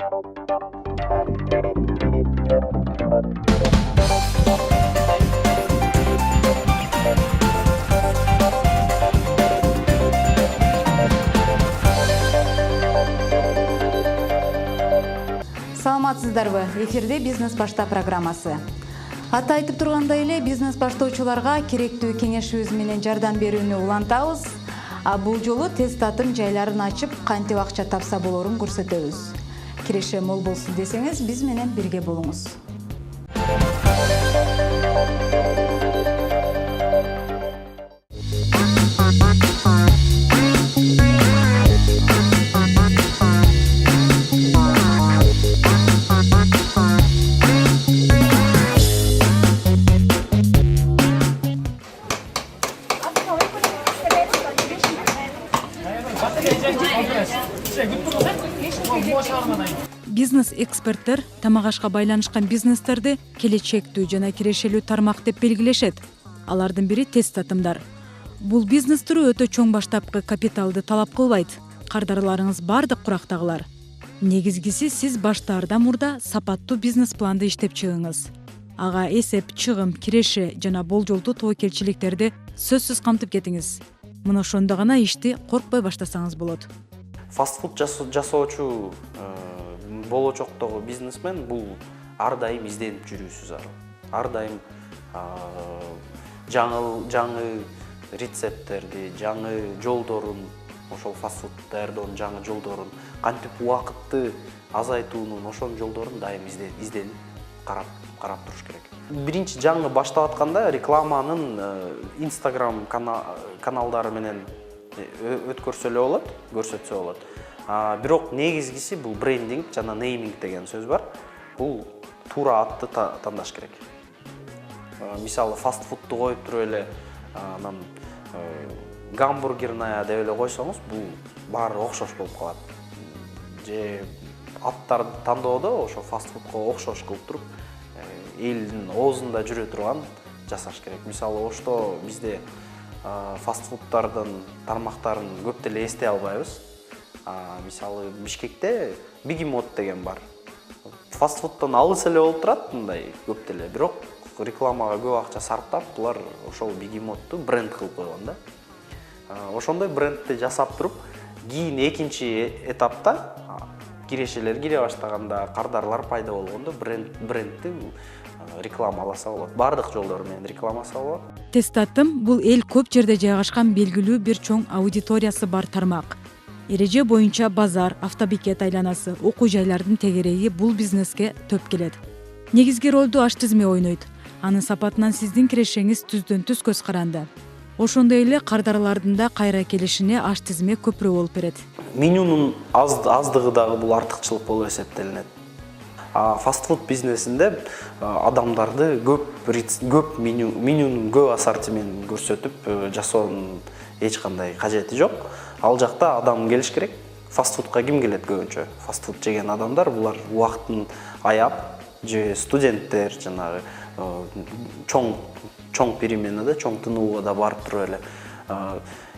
Саламатсыздарбы? Эфирде «Бизнес башта» программасы. Аты айтып тургандай эле, бизнес баштоочуларга керектүү кеңешибиз менен жардам берүүнү улантабыз. Бул жолу тест татым жайларын ачып, кантип акча тапса болорун көрсөтөбүз. Киреше мол болсун десеңиз, биз менен бирге болуңуз. Бизнес-эксперттер тамак ашка байланышкан бизнестерди келечектүү жана кирешелүү тармак деп белгилешет. Алардын бири тест татымдар. Бул бизнес түрү өтө чоң баштапкы капиталды талап кылбайт. Кардарларыңыз бардык курактагылар. Негизгиси сиз баштаардан мурда сапаттуу бизнес планды иштеп чыгыңыз. Ага эсеп, чыгым, киреше жана болжолдуу тобокелчиликтерди сөзсүз камтып кетиңиз. Мына ошондо гана ишти коркпой баштасаңыз болот. Фастфуд жасоочу болочоктогу бизнесмен бул ар дайым изденип жүрүүсү зарыл. Ар дайым жаңы рецепттерди, жаңы жолдорун, ошол фастфуд даярдоонун жаңы жолдорун, кантип убакытты азайтуунун ошол жолдорун дайым изденип карап туруш керек. Биринчи жаңы баштап атканда рекламанын Instagram каналдары менен көрсөтсө болот. Бирок негизгиси бул брендинг жана нейминг деген сөз бар. Бул туура атты тандаш керек. Мисалы фастфудту коюп туруп эле анан гамбургерная деп эле койсоңуз, бул баары окшош болуп калат. Же аттарды тандоодо ошо фастфудка окшош кылып туруп, элдин оозунда жүрө турган жасаш керек. Мисалы ошто бизде фастфудтардын тармактарын көп деле эстей албайбыз. Мисалы Бишкекте Бигимот деген бар. Фастфудтан алыс эле болуп турат, мындай көп деле. Бирок рекламага көп акча сарптап, булар ошол Бигимотту бренд кылып койгон да. Ошондой брендти жасап туруп, кийин экинчи этапта кирешелер кире баштаганда, кардарлар пайда болгондо брендти рекламаласа болот. Бардык жолдор менен рекламаласа болот. Тест татым бул эл көп жерде жайгашкан белгилүү бир чоң аудиториясы бар тармак. Эреже боюнча базар, автобекет айланасы, окуу жайлардын тегереги бул бизнеске төп келет. Негизги ролду аш тизме ойнойт. Анын сапатынан сиздин кирешеңиз түздөн түз көз каранды. Ошондой эле кардарлардын да кайра келишине аш тизме көпүрө болуп берет. Менюнун аздыгы дагы бул артыкчылык болуп эсептелинет. Фастфуд бизнесинде адамдарды көп менюнун көп ассортиментин көрсөтүп жасоонун эч кандай кажети жок. Ал жакта адам келиш керек. Фастфудка ким келет көбүнчө? Фастфуд жеген адамдар, булар убактын аяп, же студенттер, жанагы чоң переменада, чоң тынууда барып туруп эле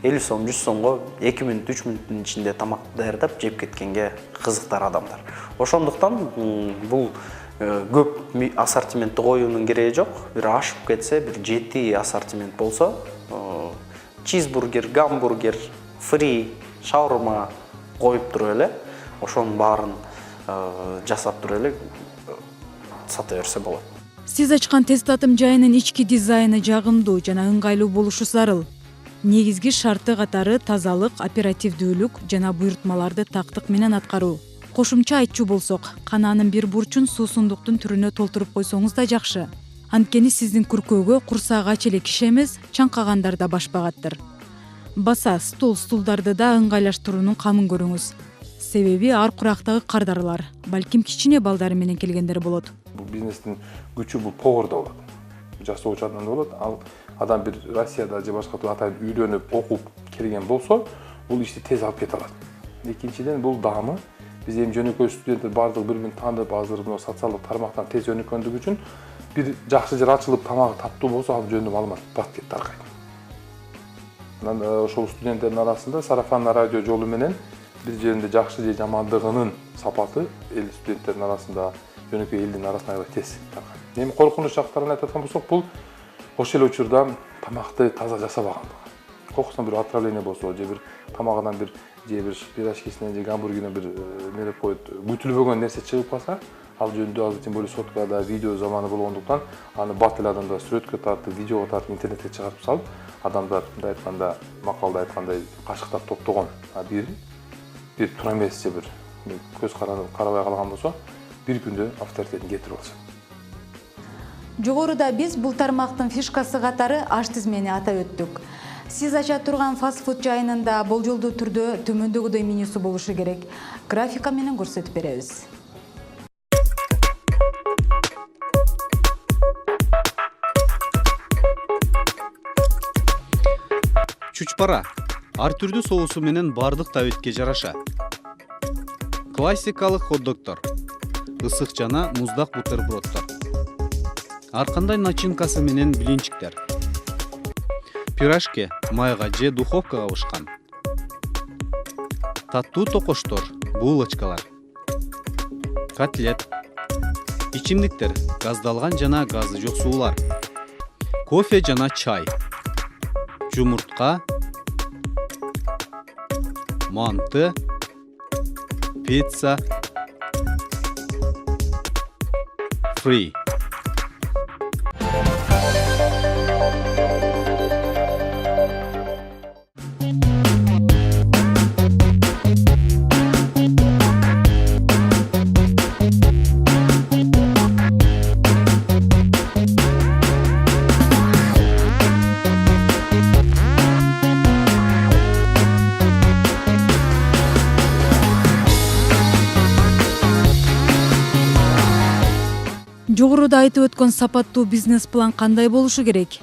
50 сом, 100 сомго 2 мүнөт, 3 мүнөттүн ичинде тамак даярдап жеп кеткенге кызыктар адамдар. Ошондуктан бул көп ассортиментти коюунун кереги жок. Бир ашып кетсе, бир 7 ассортимент болсо, чизбургер, гамбургер, фри, шаурма коюп туруп эле, ошонун баарын жасап туруп эле сата берсе болот. Сиз ачкан тест татым жайынын ички дизайны жагымдуу жана ыңгайлуу болушу зарыл. Негизги шарты катары тазалык, оперативдүүлүк жана буйртмаларды тактык менен аткаруу. Кошумча айтчу болсок, кананын бир бурчун суусундуктун түрүнө толтуруп койсоңуз да жакшы. Анткени сиздин күркөөгө курсагы ач эле киши эмес, чаңкагандар да баш багаттыр. Баса, стулдарды да ыңгайлаштыруунун камын көрүңүз. Себеби ар курактагы кардарлар, балким кичине балдары менен келгендер болот. Бул бизнестин күчү бул поварда болот. Жасоочу адамда болот. Ал адам бир Россияда же башка атайын үйрөнүп, окуп келген болсо, бул ишти тез алып кете алат. Экинчиден бул даамы биз эми жөнөкөй студенттер бардык бири-бирин таанып, азыр мына социалдык тармактан тез өнүккөндүгү үчүн бир жакшы жер ачылып, тамагы таттуу болсо, ал жөнүндө маалымат бат кетти аркайын. Ошол студенттердин арасында сарафанный радио жолу менен бир жеринде жакшы же жамандыгынын сапаты эл студенттердин арасында, жөнөкөй элдин арасында аябай тез таркан. Эми коркунуч жактарын айтып аткан болсок, бул ошол эле учурда тамакты таза жасабагандыгы. Кокусунан бир отравление болсо, же бир тамагынан бир пирожкисинен же гамбургеринен бир неде коюп күтүлбөгөн нерсе чыгып калса, ал жөнүндө азыр тем более соткада видео заманы болгондуктан аны бат эле адамдар сүрөткө тартып, видеого тартып интернетке чыгарып салып, адамдар мындай айтканда, макалда айткандай кашыктап топтогон бир тура эмес же бир көз карабай калган болсо, бир күндө авторитетин кетирип алышат. Жогоруда биз бул тармактын фишкасы катары аш тизмени атап өттүк. Сиз ача турган фастфуд жайынында болжолдуу түрдө төмөндөгүдөй менюсу болушу керек. Графика менен көрсөтүп беребиз. Чучпара ар түрдүү соусу менен бардык табетке жараша. Классикалык хот-догтор, ысык жана муздак бутерброддор. Ар кандай начинкасы менен блинчиктер. Пирожки майга же духовкага бышкан. Таттуу токоштор, булочкалар. Котлет. Ичимдиктер, газдалган жана газы жок суулар. Кофе жана чай. Жумуртка, манты, пицца, фри. Жогоруда айтып өткөн сапаттуу бизнес план кандай болушу керек?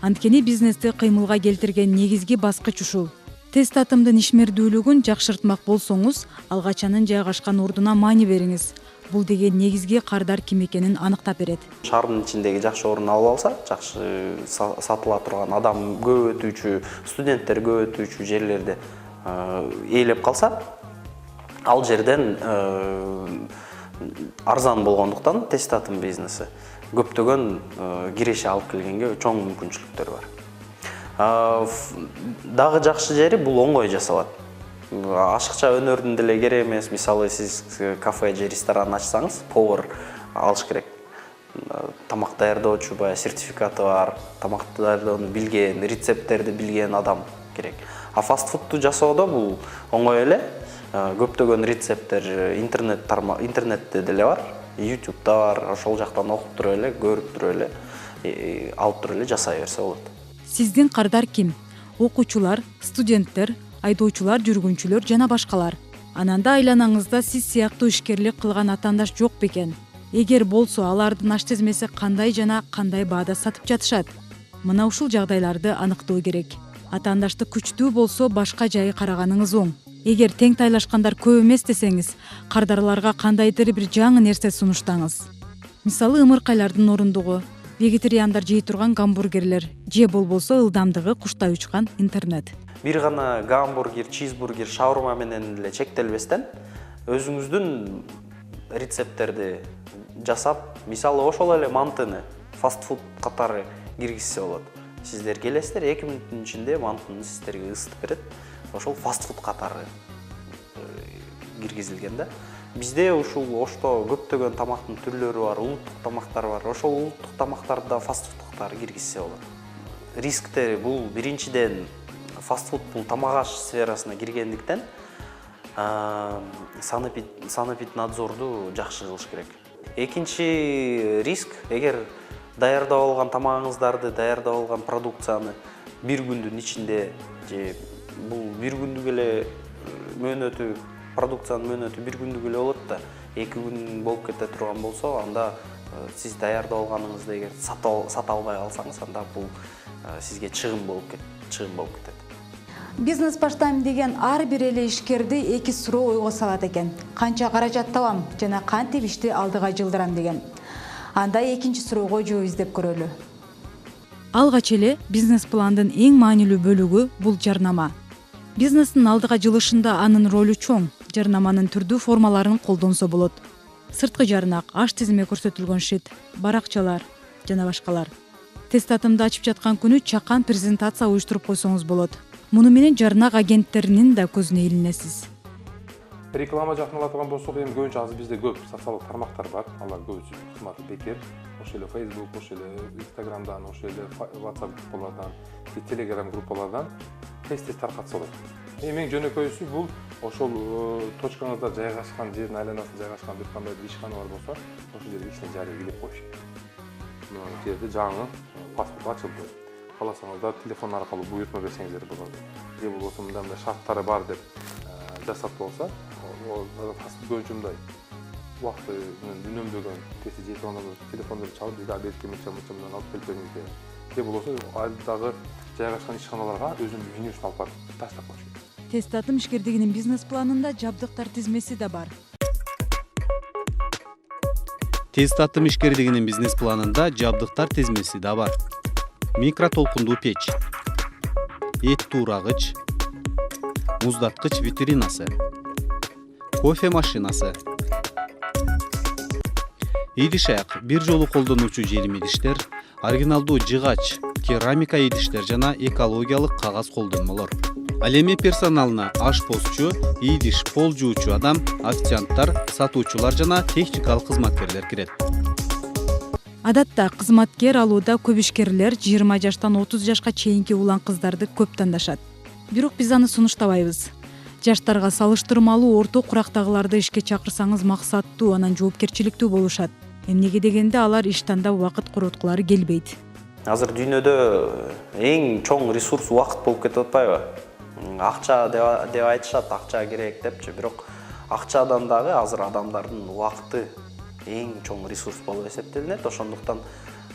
Анткени бизнести кыймылга келтирген негизги баскыч ушул. Тез татымдын ишмердүүлүгүн жакшыртмак болсоңуз, алгач анын жайгашкан ордуна маани бериңиз. Бул деген негизги кардар ким экенин аныктап берет. Шаардын ичиндеги жакшы орун алып алса, жакшы сатыла турган, адам көп өтүүчү, студенттер көп өтүүчү жерлерде ээлеп калса, ал жерден арзан болгондуктан тез татым бизнеси көптөгөн киреше алып келгенге чоң мүмкүнчүлүктөр бар. Дагы жакшы жери бул оңой жасалат. Ашыкча өнөрдүн деле керек эмес. Мисалы сиз кафе же ресторан ачсаңыз, повар алыш керек. Тамак даярдоочу баягы сертификаты бар, тамак даярдоону билген, рецепттерди билген адам керек. А фастфудту жасоодо бул оңой эле. Көптөгөн рецепттер интернетте деле бар, YouTube'да бар, ошол жактан окуп туруп эле, көрүп туруп эле, алып туруп эле жасай берсе болот. Сиздин кардар ким? Окуучулар, студенттер, айдоочулар, жүргүнчүлөр жана башкалар. Ананда айланаңызда сиз сыяктуу ишкерлик кылган атаандаш жок бекен? Эгер болсо, алардын аш тизмеси кандай жана кандай баада сатып жатышат? Мына ушул жагдайларды аныктоо керек. Атаандашты күчтүү болсо, башка жайы караганыңыз оң. Эгер тең тайлашкандар көп эмес десеңиз, кардарларга кандайдыр бир жаңы нерсе сунуштаңыз. Мисалы, ымыркайлардын орундугу, вегетариандар жей турган гамбургерлер, же болбосо ылдамдыгы куштай учкан интернет. Бир гана гамбургер, чизбургер, шаурма менен эле чектелбестен, өзүңүздүн рецепттерди жасап, мисалы ошол эле мантыны фастфуд катары киргизсе болот. Сиздер келесиздер, 2 мүнөттүн ичинде мантыны сиздерге ысытып берет. Ошол фастфуд катары киргизилген да. Бизде ушул Ошто көптөгөн тамактын түрлөрү бар, улуттук тамактар бар. Ошол улуттук тамактарды да фастфуд катары киргизсе болот. Рисктери бул биринчиден фастфуд бул тамак аш сферасына киргендиктен санэпиднадзорду жакшы кылыш керек. Экинчи риск, эгер даярдап алган тамагыңыздарды, даярдап алган продукцияны бир күндүн ичинде же бул бир күндүк эле мөөнөтү, продукциянын мөөнөтү бир күндүк эле болот да, 2 күн болуп кете турган болсо, анда сиз даярдап алганыңызды эгер сата албай калсаңыз, анда бул сизге чыгым болуп кетет. Бизнес баштайм деген ар бир эле ишкерди 2 суроо ойго салат экен. Канча каражат табам жана кантип ишти алдыга жылдырам деген. Анда экинчи суроого жооп издеп көрөлү. Алгач эле бизнес пландын эң маанилүү бөлүгү бул жарнама. Бизнестин алдыга жылышында анын ролу чоң. Жарнаманын түрдүү формаларын колдонсо болот. Сырткы жарнак, аш тизме көрсөтүлгөн шит, баракчалар жана башкалар. Тест атымды ачып жаткан күнү чакан презентация уюштуруп койсоңуз болот. Муну менен жарнак агенттеринин да көзүнө илинесиз. Реклама жактан алатыган болсок, эми көбүнчө азыр бизде көп социалдык тармактар бар. Алар көбүсү кызматы бекер. Ошол эле Facebook, ошол эле Instagramдан, ошол эле WhatsApp группалардан, Telegram группалардан тест таркатса болот. Эми эң жөнөкөйүсү бул ошол точкаңызда жайгашкан жердин айланасында жайгашкан бир кандай бир ишкана бар болсо, ошол жерге кичине жарык илип коюш. Мына жерде жаңы паспорт ачылды. Кааласаңыздар телефон аркылуу буйртма берсеңиздер болот. Же болбосо мындай шарттары бар деп жасап болса, көбүнчө мындай убактынын үнөмдөгөн тести жетип алганда телефондорду чалып, бизге обедке мынча алып келип бериңиз деп. Же болбосо айылдагы жайгашкан ишканаларга өзүнүн менюсун алып барып таштап коюш. Тест атым ишкердигинин бизнес планында жабдыктар тизмеси да бар. Тест атым ишкердигинин бизнес планында жабдыктар тизмеси да бар. Микротолкундуу печ, эт туурагыч, муздаткыч витринасы, кофе машинасы, идиш аяк, бир жолу колдонуучу желим идиштер, оригиналдуу жыгач, керамика идиштер жана экологиялык кагаз колдонмолор. Ал эми персоналына ашпозчу, идиш пол жуучу адам, официанттар, сатуучулар жана техникалык кызматкерлер кирет. Адатта кызматкер алууда көп ишкерлер 20 жаштан 30 жашка чейинки улан кыздарды көп тандашат. Бирок биз аны сунуштабайбыз. Жаштарга салыштырмалуу орто курактагыларды ишке чакырсаңыз максаттуу, анан жоопкерчиликтүү болушат. Эмнеге дегенде алар иш тандап убакыт короткулары келбейт. Азыр дүйнөдө эң чоң ресурс убакыт болуп кетип атпайбы? Акча деп айтышат, акча керек депчи, бирок акчадан дагы азыр адамдардын убакыты эң чоң ресурс болуп эсептелинет. Ошондуктан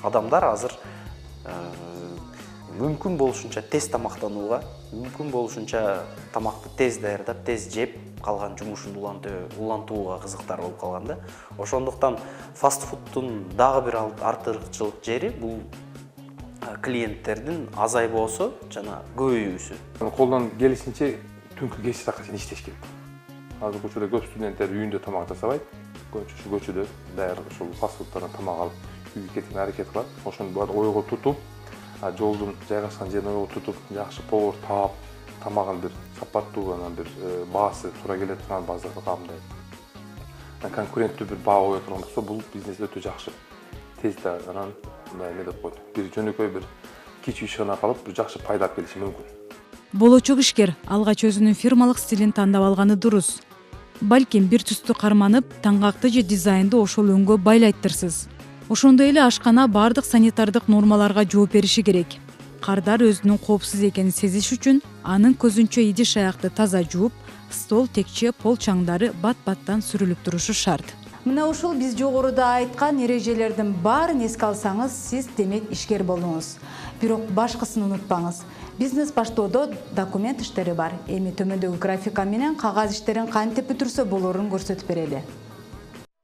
адамдар азыр мүмкүн болушунча тез тамактанууга, мүмкүн болушунча тамакты тез даярдап, тез жеп, калган жумушун улантууга кызыктар болуп калган да. Ошондуктан фастфудтун дагы бир артыкчылык жери бул клиенттердин азайбоосу жана көбөйүүсү. Колдон келишинче түнкү кечке чакка чейин иштеш керек. Азыр көчөдө көп студенттер үйүндө тамак жасабайт. Көчөдө даяр ошол фастфудтардан тамак алып үйгө кетүүгө аракет кылат. Ошону баары ойго тутуп, жолдун жайгашкан жерин ойго тутуп, жакшы повар таап, тамагын бир сапаттуу, анан бир баасы туура келе турган базарга камдайт. Конкуренттүү бир баа кое турган болсо, бул бизнес өтө жакшы. Тез да анан мындай эме деп койду. Бир жөнөкөй бир кичүү ишкана калып, бир жакшы пайда алып келиши мүмкүн. Болочок ишкер алгач өзүнүн фирмалык стилин тандап алганы дурус. Балким бир түстү карманып, таңгакты же дизайнды ошол өңгө байлайттырсыз. Ошондой эле ашкана бардык санитардык нормаларга жооп бериши керек. Кардар өзүнүн коопсуз экенин сезиш үчүн анын көзүнчө идиш аякты таза жууп, стол, текче, пол чаңдары бат-баттан сүрүлүп турушу шарт. Мына ушул биз жогоруда айткан эрежелердин баарын эске алсаңыз, сиз демек ишкер болдуңуз. Бирок башкысын унутпаңыз. Бизнес баштоодо документ иштери бар. Эми төмөндөгү графика менен кагаз иштерин кантип бүтүрсө болорун көрсөтүп берели.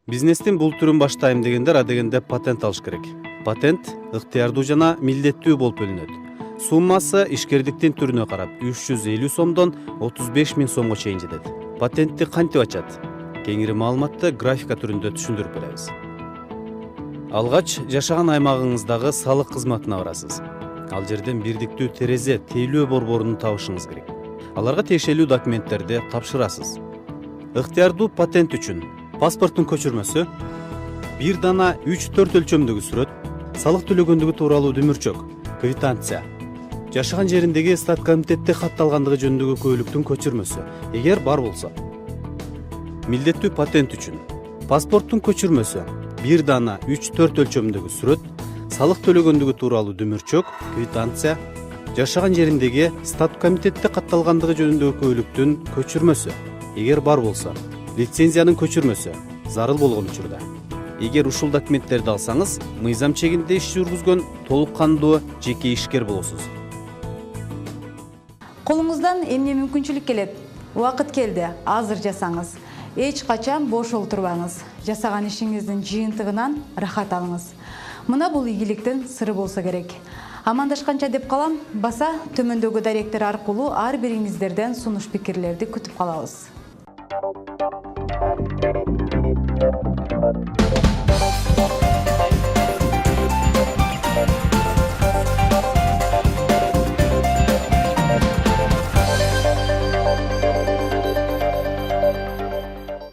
Бизнестин бул түрүн баштайм дегендер адегенде патент алыш керек. Патент ыктыярдуу жана милдеттүү болуп бөлүнөт. Суммасы ишкердиктин түрүнө карап 350 сомдон 35 000 сомго чейин жетет. Патентти кантип ачат? Кеңири маалыматты графика түрүндө түшүндүрүп беребиз. Алгач жашаган аймагыңыздагы салык кызматына барасыз. Ал жерден бирдиктүү терезе тейлөө борборун табышыңыз керек. Аларга тиешелүү документтерди тапшырасыз. Ыктыярдуу патент үчүн паспорттун көчүрмөсү, бир дана 3-4 өлчөмдөгү сүрөт, салык төлөгөндүгү тууралуу дүмүрчөк, квитанция, жашаган жериндеги стат комитетте катталгандыгы жөнүндөгү күбөлүктүн көчүрмөсү, эгер бар болсо. Милдеттүү патент үчүн паспорттун көчүрмөсү, бир дана 3-4 өлчөмдөгү сүрөт, салык төлөгөндүгү тууралуу дүмүрчөк, квитанция, жашаган жериндеги стат комитетте катталгандыгы жөнүндөгү күбөлүктүн көчүрмөсү, эгер бар болсо. Лицензиянын көчүрмөсү зарыл болгон учурда. Эгер ушул документтерди алсаңыз, мыйзам чегинде иш жүргүзгөн толук кандуу жеке ишкер болосуз. Колуңуздан эмне мүмкүнчүлүк келет? Убакыт келди, азыр жасаңыз. Эч качан бош олтурбаңыз. Жасаган ишиңиздин жыйынтыгынан рахат алыңыз. Мына бул ийгиликтин сыры болсо керек. Амандашканча деп калам. Баса төмөндөгү даректер аркылуу ар бириңиздерден сунуш пикирлерди күтүп калабыз.